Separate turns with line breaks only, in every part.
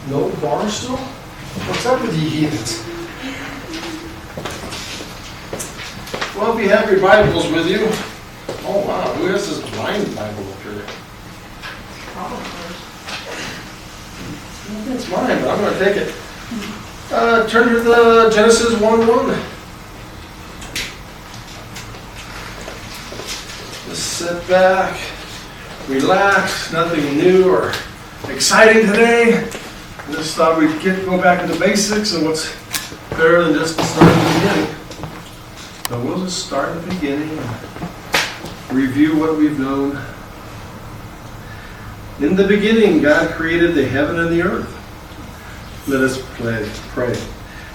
No bar stool? What's up with you heathens? Well, if you have your Bibles with you. Oh wow, who has this blind Bible up here? I think it's mine, but I'm going to take it. Turn to the Genesis 1:1. Just sit back, relax, nothing new or exciting today. I just thought we'd go back to the basics and what's better than just start at the beginning. So we'll just start at the beginning and review what we've known. In the beginning, God created the heaven and the earth. Let us pray.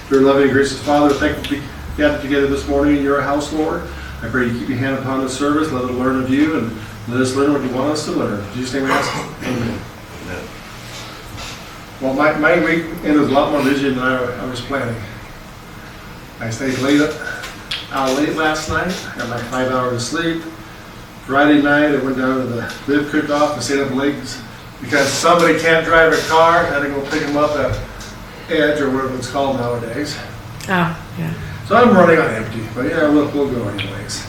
Dear loving and gracious Father, thankful to be gathered together this morning in your house, Lord. I pray you keep your hand upon the service, let us learn of you, and let us learn what you want us to learn. In Jesus' name we ask. Amen. Well, my week ended a lot more busy than I was planning. I stayed out late last night. I got my 5 hours of sleep. Friday night, I went down to the Live Cook-Off and stayed up late because somebody can't drive a car. I had to go pick them up at Edge or whatever it's called nowadays.
Oh, yeah.
So I'm running on empty, but yeah, we'll go anyways.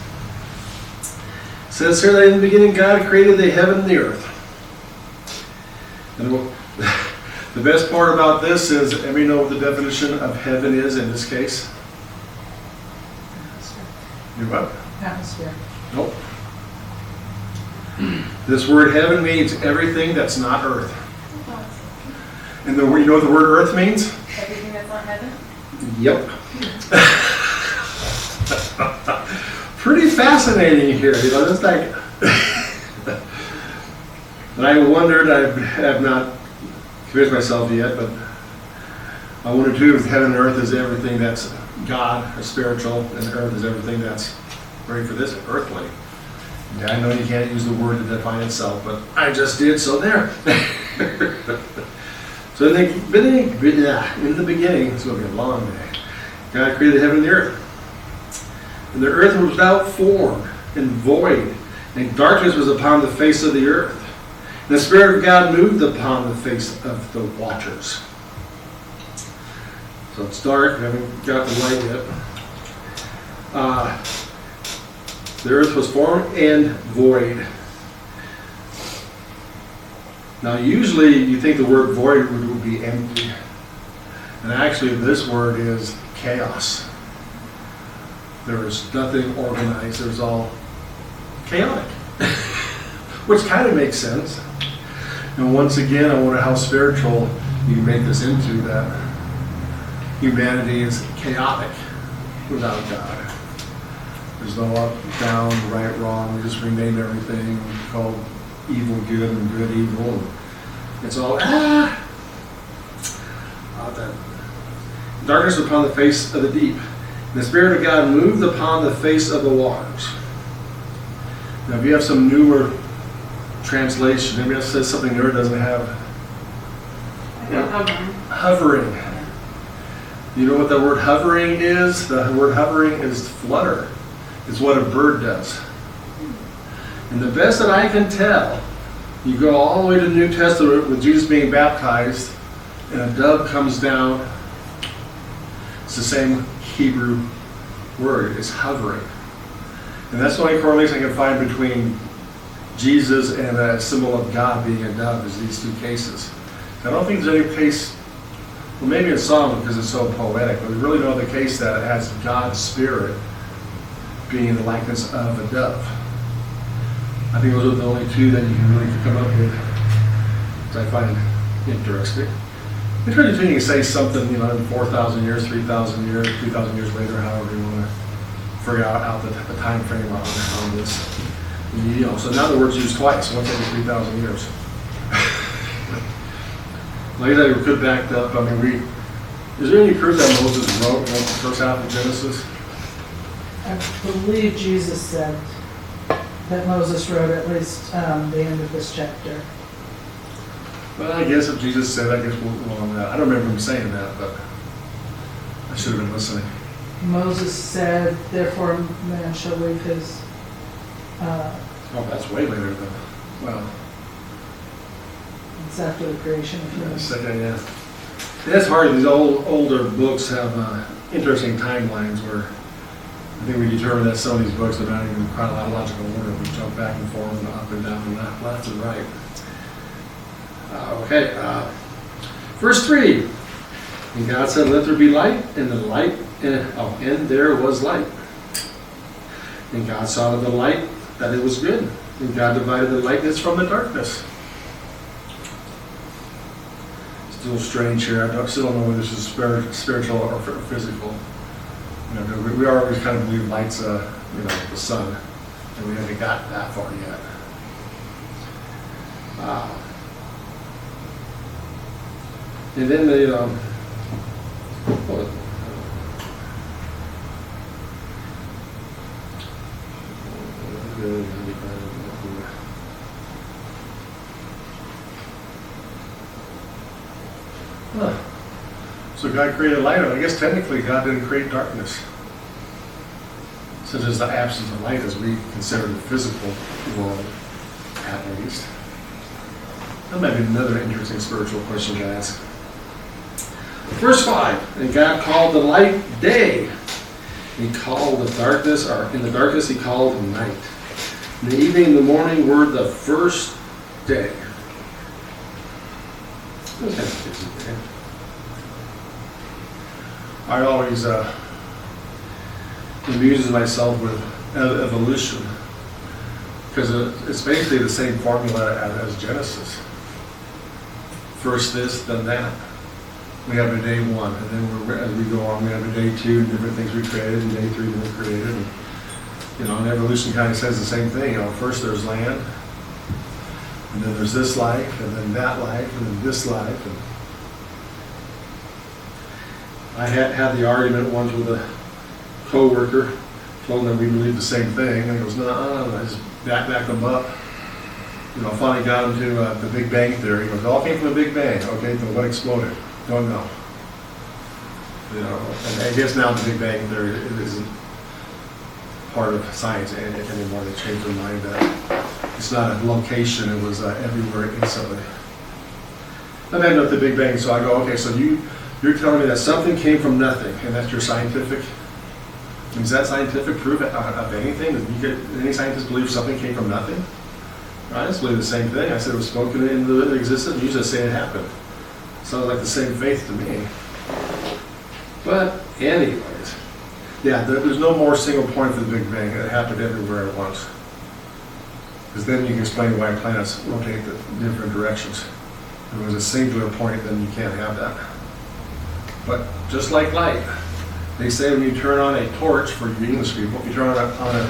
It says here that in the beginning God created the heaven and the earth. And the best part about this is, everybody know what the definition of heaven is in this case? You what?
Atmosphere.
Nope. This word heaven means everything that's not earth. And you know what the word earth means?
Everything that's not heaven?
Yep. Pretty fascinating here, you know, it's like, and I wondered, I have not convinced myself yet, but I wonder too if heaven and earth is everything that's God or spiritual, and earth is everything that's ready for this, earthly. Yeah, I know you can't use the word to define itself, but I just did, so there. So in the beginning, it's going to be a long day, God created heaven and the earth. And the earth was without form and void, and darkness was upon the face of the earth. And the Spirit of God moved upon the face of the waters. So it's dark, we haven't got the light yet. The earth was formed and void. Now usually you think the word void would be empty. And actually this word is chaos. There is nothing organized, there's all chaotic. Which kind of makes sense. And once again, I wonder how spiritual you can make this into, that humanity is chaotic without God. There's no up, down, right, wrong. We just rename everything. We call evil good and good evil. And it's all that. Darkness upon the face of the deep. And the Spirit of God moved upon the face of the waters. Now, if you have some newer translation, maybe it says something there doesn't have. Hovering. You know what the word hovering is? The word hovering is flutter. It's what a bird does. And the best that I can tell, you go all the way to the New Testament with Jesus being baptized, and a dove comes down. It's the same Hebrew word. It's hovering. And that's the only correlation I can find between Jesus and a symbol of God being a dove, is these two cases. I don't think there's any case, well, maybe in Solomon because it's so poetic, but we really know the case that it has God's Spirit being the likeness of a dove. I think those are the only two that you can really come up with, which I find interesting. It's really interesting to say something, you know, in 4,000 years, 3,000 years, 2,000 years later, however you want to figure out the time frame on this. You know, so now the word's used twice, once every 3,000 years. Like I said, we could back up. I mean, is there any proof that Moses wrote the first half of Genesis?
I believe Jesus said that Moses wrote at least the end of this chapter.
Well, I guess if Jesus said, I guess we'll go on that. I don't remember him saying that, but I should have been listening.
Moses said, therefore man shall leave his...
Oh, that's way later than, well,
it's after the creation of humans.
second, yeah. That's hard. These older books have interesting timelines where I think we determine that some of these books are not even in chronological order. We jump back and forth and up and down and left and right. Verse 3. And God said, let there be light, and and there was light. And God saw that the light, that it was good. And God divided the lightness from the darkness. Still strange here. I still don't know whether this is spiritual or physical. You know, we always kind of believe light's, the sun, and we haven't got that far yet. And then So God created light. I guess technically God didn't create darkness. Since there's the absence of light as we consider the physical world, at least. That might be another interesting spiritual question to ask. Verse 5, and God called the light day. He called the darkness, or in the darkness he called night. And the evening and the morning were the first day. I always amuse myself with evolution because it's basically the same formula as Genesis. First this, then that. We have a day one, and then as we go on, we have a day two, different things we created, and day three that we created. And evolution kind of says the same thing. First there's land, and then there's this life, and then that life, and then this life. And I had the argument once with a co-worker, told him that we believe the same thing, and he goes, no, I just backed him up. Finally got into the Big Bang Theory. He goes, it all came from the Big Bang. Okay, so what exploded? Don't know. And I guess now the Big Bang Theory isn't part of science anymore. They changed their mind that it's not a location, it was everywhere instantly. I've had enough the Big Bang, so I go, okay, so you're telling me that something came from nothing, and that's your scientific? Is that scientific proof of anything? Did any scientist believe something came from nothing? I just believe the same thing. I said it was spoken into existence, and you just say it happened. Sounds like the same faith to me. But anyways, yeah, there's no more single point for the Big Bang. It happened everywhere at once. Because then you can explain why planets rotate in different directions. If it was a singular point, then you can't have that. But just like light, they say when you turn on a torch, for you English people, if you turn on a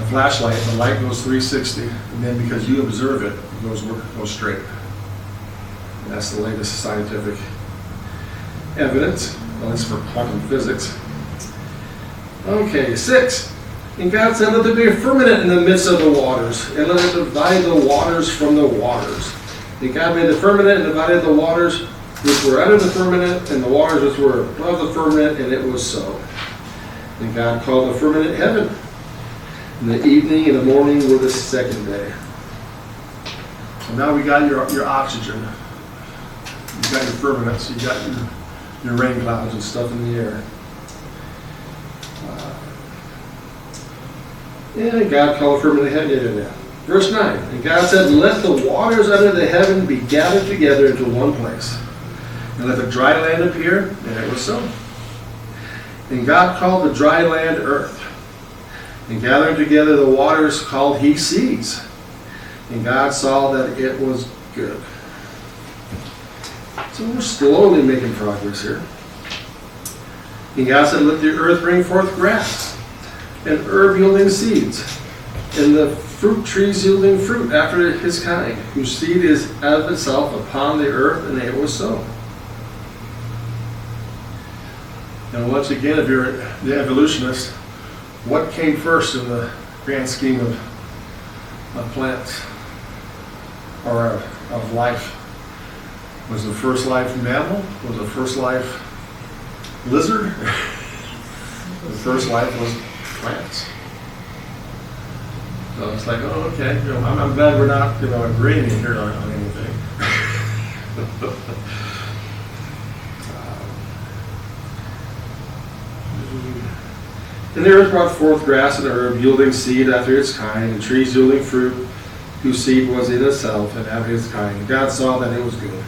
flashlight, the light goes 360, and then because you observe it, it goes straight. And that's the latest scientific evidence, at least for quantum physics. Okay, 6. And God said, let there be a firmament in the midst of the waters, and let it divide the waters from the waters. And God made the firmament and divided the waters which were under the firmament, and the waters which were above the firmament, and it was so. And God called the firmament heaven. And the evening and the morning were the second day. So now we got your oxygen. You got your firmaments. You got your rain clouds and stuff in the air. And God called the firmament heaven. Verse 9. And God said, let the waters under the heaven be gathered together into one place. And let the dry land appear. And it was so. And God called the dry land earth. And gathering together the waters called he seas. And God saw that it was good. So we're slowly making progress here. And God said, let the earth bring forth grass, and herb yielding seeds, and the fruit trees yielding fruit after his kind, whose seed is of itself upon the earth, and it was so. And once again, if you're the evolutionist, what came first in the grand scheme of plants or of life? Was the first life mammal? Was the first life lizard? The first life was plants. So it's like, oh, okay. I'm glad we're not, agreeing here on anything. And the earth brought forth grass and herb, yielding seed after its kind, and trees yielding fruit, whose seed was in itself, and after its kind. And God saw that it was good.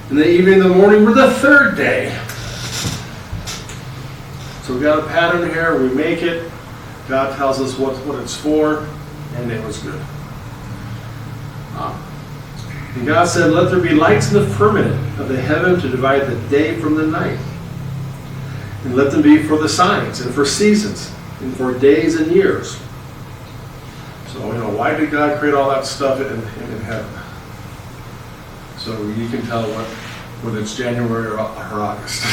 And the evening and the morning were the third day. So we got a pattern here. We make it. God tells us what it's for, and it was good. And God said, let there be lights in the firmament of the heaven to divide the day from the night. And let them be for the signs and for seasons and for days and years. So, why did God create all that stuff in heaven? So you can tell whether it's January or August.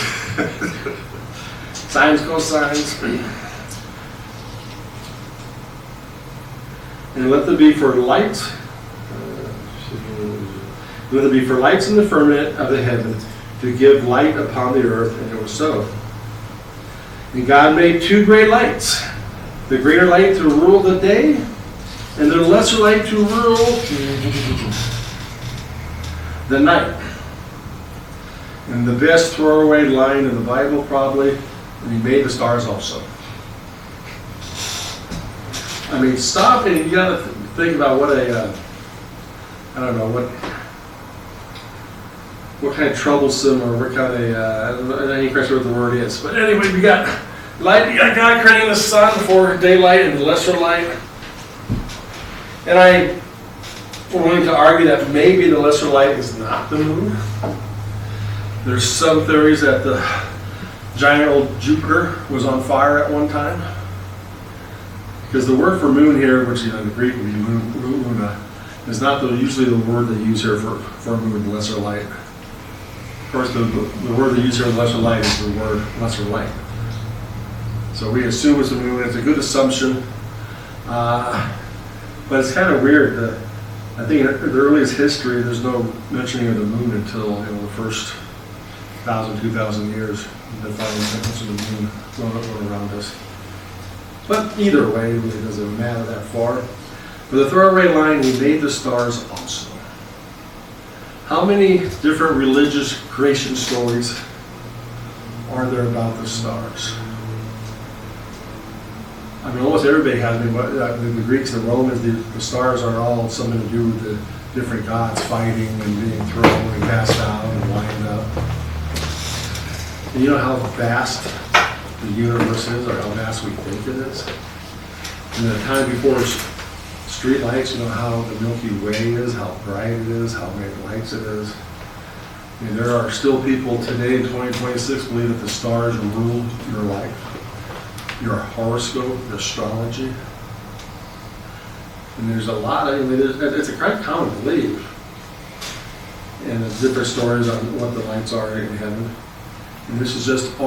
Signs go signs. And let them be for lights. Let them be for lights in the firmament of the heaven to give light upon the earth, and it was so. And God made two great lights, the greater light to rule the day, and the lesser light to rule the night. And the best throwaway line in the Bible probably, and he made the stars also. I mean, stop and you got to think about what I don't know, what kind of troublesome or what kind of, I don't know any question what the word is. But anyway, we got light, you got God creating the sun for daylight and the lesser light. And I'm willing to argue that maybe the lesser light is not the moon. There's some theories that the giant old Jupiter was on fire at one time. Because the word for moon here, which in the Greek would be luna, is not usually the word they use here for moon, lesser light. Of course, the word they use here, lesser light, is the word lesser light. So we assume it's the moon. It's a good assumption. But it's kind of weird that I think in the earliest history, there's no mentioning of the moon until the first 1,000, 2,000 years. They finally mention the moon going around us. But either way, it really doesn't matter that far. For the throwaway line, we made the stars also. How many different religious creation stories are there about the stars? I mean, almost everybody has been, but the Greeks and Romans, the stars are all something to do with the different gods fighting and being thrown and cast out and lined up. And you know how vast the universe is, or how vast we think it is? In the time before street lights, you know how the Milky Way is, how bright it is, how many lights it is. I mean, there are still people today in 2026 believe that the stars rule your life, your horoscope, your astrology. And there's a lot of, it's a quite common belief. And there's different stories on what the lights are in heaven. And this is just,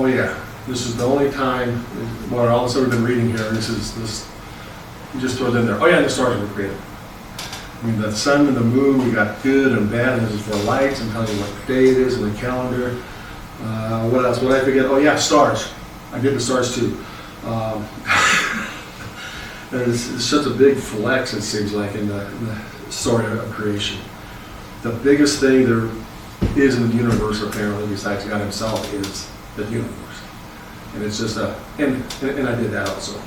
this is the only time, all this we've been reading here, this you just throw it in there. The stars were created. I mean, the sun and the moon, we got good and bad, and this is for lights, and telling you what day it is in the calendar. What else? What did I forget? Stars. I did the stars too. It's such a big flex, it seems like, in the story of creation. The biggest thing there is in the universe, apparently, besides God himself, is the universe. And it's just and I did that also.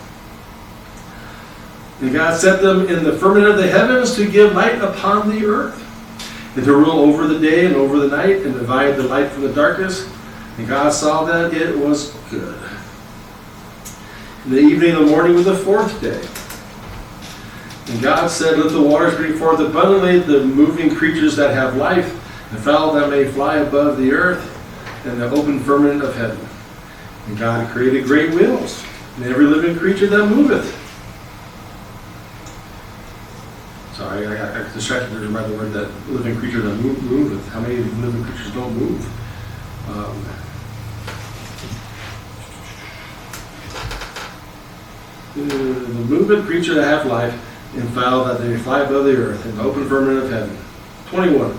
And God set them in the firmament of the heavens to give light upon the earth, and to rule over the day and over the night, and divide the light from the darkness. And God saw that it was good. And the evening and the morning was the fourth day. And God said, let the waters bring forth abundantly the moving creatures that have life, and fowl that may fly above the earth, and the open firmament of heaven. And God created great wheels, and every living creature that moveth. Sorry, I got distracted there by the word that living creature that moveth. How many living creatures don't move? The moving creature that have life, and fowl that they may fly above the earth, and the open firmament of heaven. 21.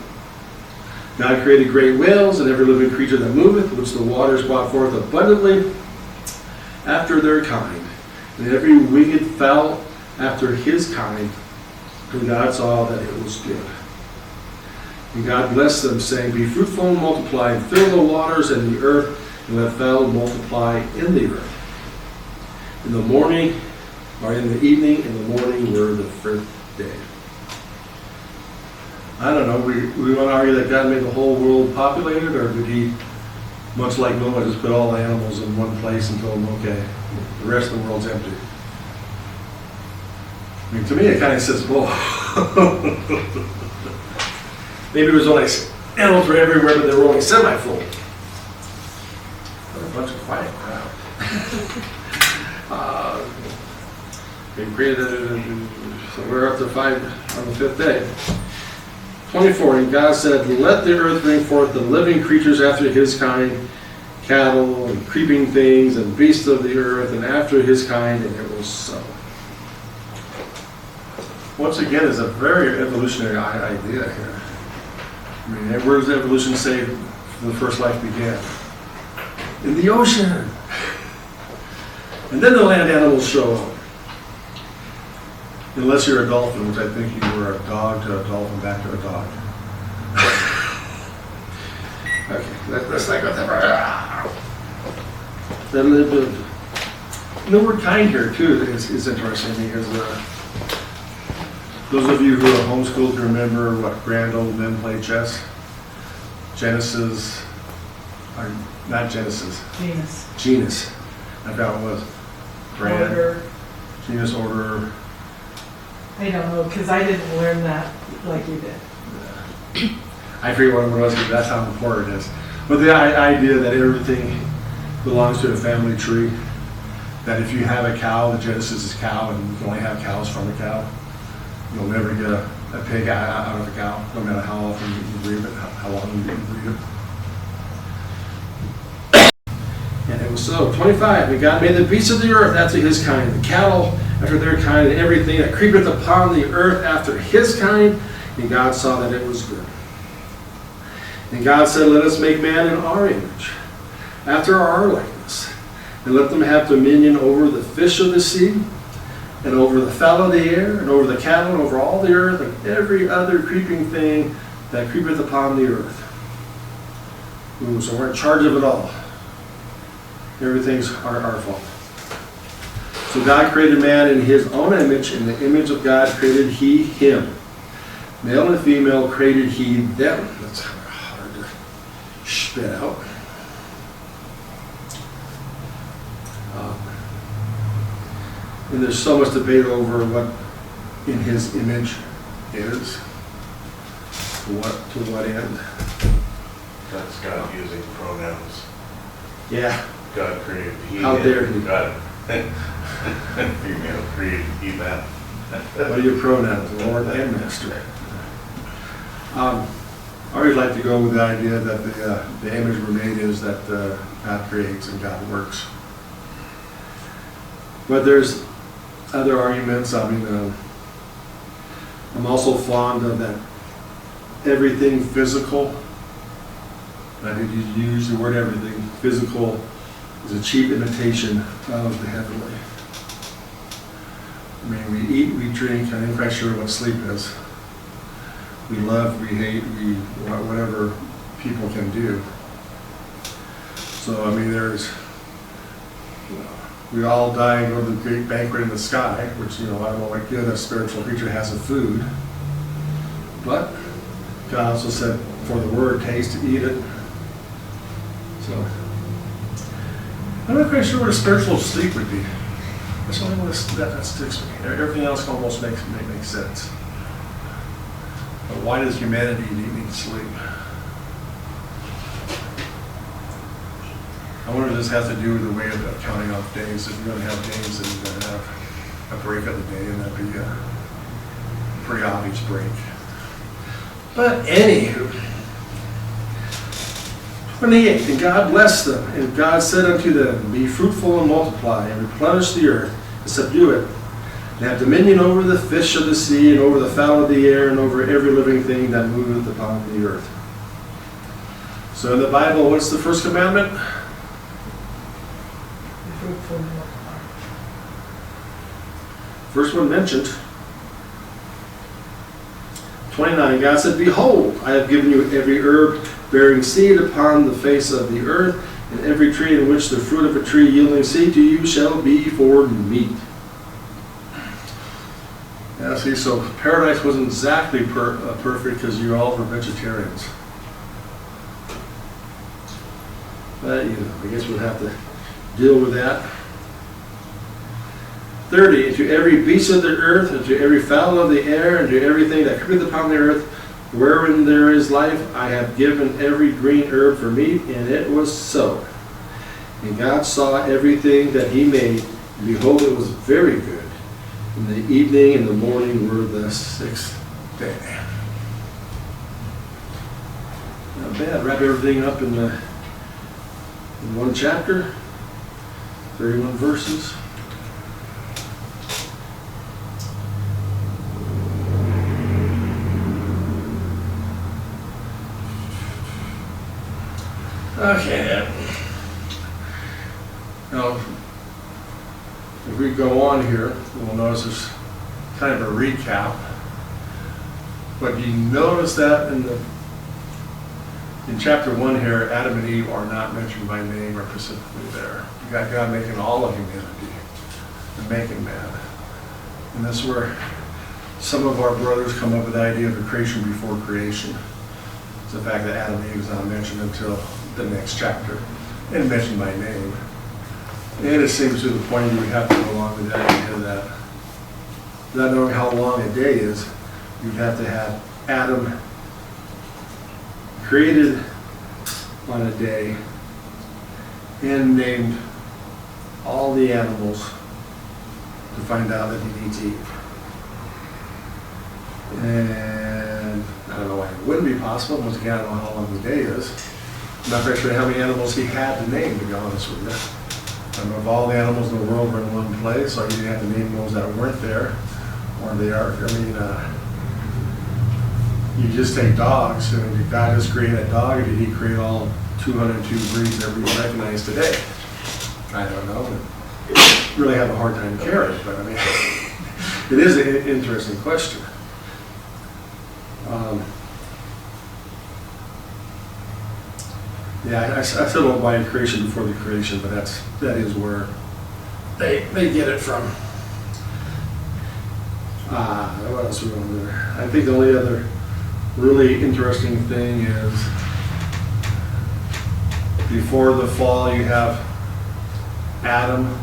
God created great whales, and every living creature that moveth, which the waters brought forth abundantly after their kind, and every winged fowl after his kind. And God saw that it was good. And God blessed them, saying, be fruitful and multiply, and fill the waters and the earth, and let fowl multiply in the earth. In the morning, or in the evening, in the morning were the fifth day. I don't know, we want to argue that God made the whole world populated, or did he, much like Noah, just put all the animals in one place and told them, okay, the rest of the world's empty? I mean, to me, it kind of says, whoa. Maybe it was only animals were everywhere, but they were only semi-full. What a bunch of quiet crowd. They created, so we're up to 5 on the fifth day. 24, and God said, let the earth bring forth the living creatures after his kind, cattle and creeping things and beasts of the earth, and after his kind, and it was so. Once again, it's a very evolutionary idea here. I mean, where does evolution say the first life began? In the ocean. And then the land animals show up. Unless you're a dolphin, which I think you were a dog to a dolphin back to a dog. Okay, let's not go that far. The word kind here, too, is interesting because those of you who are homeschooled remember what grand old men play chess? Genesis, or not Genesis. Genus. I forgot what it was. Grand.
Order.
Genus, order.
I don't know, because I didn't learn that like you did.
I forget what it was, but that's how important it is. But the idea that everything belongs to a family tree, that if you have a cow, the Genesis is cow, and you can only have cows from a cow. You'll never get a pig out of a cow, no matter how often you breed it, how long you breed it. And it was so. 25, and God made the beasts of the earth after his kind, the cattle after their kind, and everything that creepeth upon the earth after his kind. And God saw that it was good. And God said, let us make man in our image, after our likeness, and let them have dominion over the fish of the sea, and over the fowl of the air, and over the cattle, and over all the earth, and every other creeping thing that creepeth upon the earth. Ooh, so we're in charge of it all. Everything's our fault. So God created man in his own image. In the image of God created he him. Male and female created he them. That's hard to spit out. And there's so much debate over what in his image is. To what end?
That's God using pronouns.
Yeah.
God created he.
How dare he?
God and female created he them.
What are your pronouns, Lord and Master? I always like to go with the idea that the image we're made is that God creates and God works. But there's other arguments. I mean, I'm also fond of that everything physical. I did use the word everything. Physical is a cheap imitation of the heavenly. I mean, we eat, we drink, I'm not quite sure what sleep is. We love, we hate, whatever people can do. So, I mean, we all die and go to the great banquet in the sky, which, I don't know what good a spiritual creature has of food. But God also said, for the word, taste, eat it. So, I'm not quite sure what a spiritual sleep would be. That's the only one that sticks with me. Everything else almost makes sense. But why does humanity need sleep? I wonder if this has to do with the way of counting off days. If you're going to have days, then you're going to have a break of the day, and that'd be a pretty obvious break. But anywho, 28, and God blessed them, and God said unto them, be fruitful and multiply, and replenish the earth, and subdue it, and have dominion over the fish of the sea, and over the fowl of the air, and over every living thing that moveth upon the earth. So in the Bible, what's the first commandment?
Be fruitful and multiply.
First one mentioned. 29, God said, behold, I have given you every herb bearing seed upon the face of the earth, and every tree in which the fruit of a tree yielding seed to you shall be for meat. Yeah, see, so paradise wasn't exactly perfect because you all were vegetarians. But, I guess we'll have to deal with that. 30, and to every beast of the earth, and to every fowl of the air, and to everything that creepeth upon the earth, wherein there is life, I have given every green herb for meat, and it was so. And God saw everything that he made, and behold, it was very good. And the evening and the morning were the 6th day. Not bad. Wrap everything up in one chapter, 31 verses. Okay. Now, if we go on here, we'll notice there's kind of a recap. But you notice that in chapter 1 here, Adam and Eve are not mentioned by name or specifically there. You got God making all of humanity and making man. And that's where some of our brothers come up with the idea of a creation before creation. It's the fact that Adam and Eve is not mentioned until the next chapter and mentioned by name. And it seems to the point you would have to go along with the idea that, not knowing how long a day is, you'd have to have Adam created on a day and named all the animals to find out that he needs Eve. And I don't know why it wouldn't be possible. Once again, I don't know how long the day is. I'm not very sure how many animals he had to name, to be honest with you. I don't know if all the animals in the world were in one place, or you didn't have to name those that weren't there, or they are. I mean, you just take dogs. I mean, did God just create a dog, or did he create all 202 breeds that we recognize today? I don't know. I really have a hard time carrying it, but I mean, it is an interesting question. Yeah, I said about by creation before the creation, but that is where they get it from. What else we want there? I think the only other really interesting thing is before the fall you have Adam,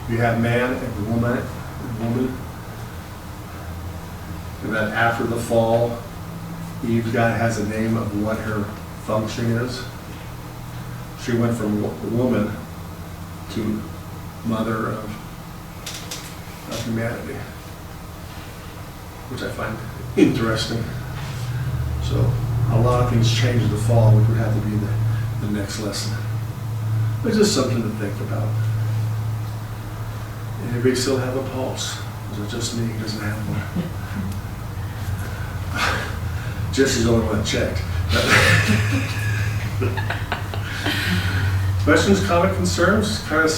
you have man and woman, and then after the fall, Eve has a name of what her function is. She went from woman to mother of humanity, which I find interesting. So a lot of things change in the fall, which would have to be the next lesson. It's just something to think about. Anybody still have a pulse? Is it just me who doesn't have one? Jesse's the only one that checked. Questions, comment, concerns? Kind of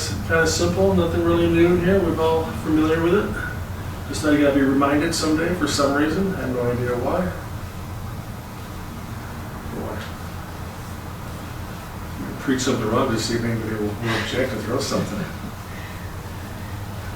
simple, nothing really new in here. We're all familiar with it. Just that you got to be reminded someday for some reason. I have no idea why. Preach something wrong to see if anybody will object and throw something.